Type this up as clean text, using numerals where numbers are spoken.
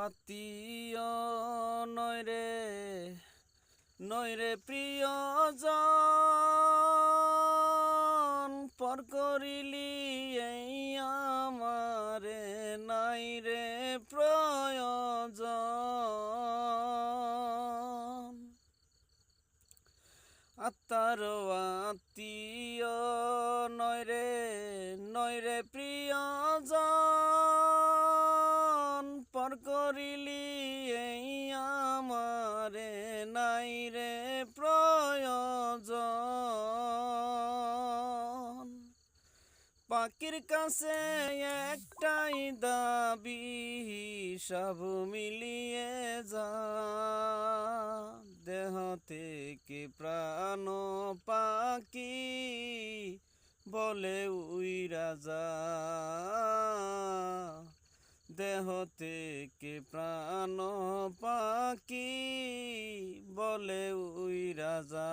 আত্মীয় নয়রে প্রিয়জন পর করিলি এই আমারে নাই রে প্রয়োজন। আত্মার আত্মীয় নয়রে প্রিয়জন পর করিলি এই আমারে নাই রে প্রয়োজন। পাখির কাছে একটাই দাবি সব মিলিয়ে যা, দেহ থেকে প্রাণ পাখি বলে উইরা যা, দেহ থেকে প্রাণ পাখি বলে উইরা যা।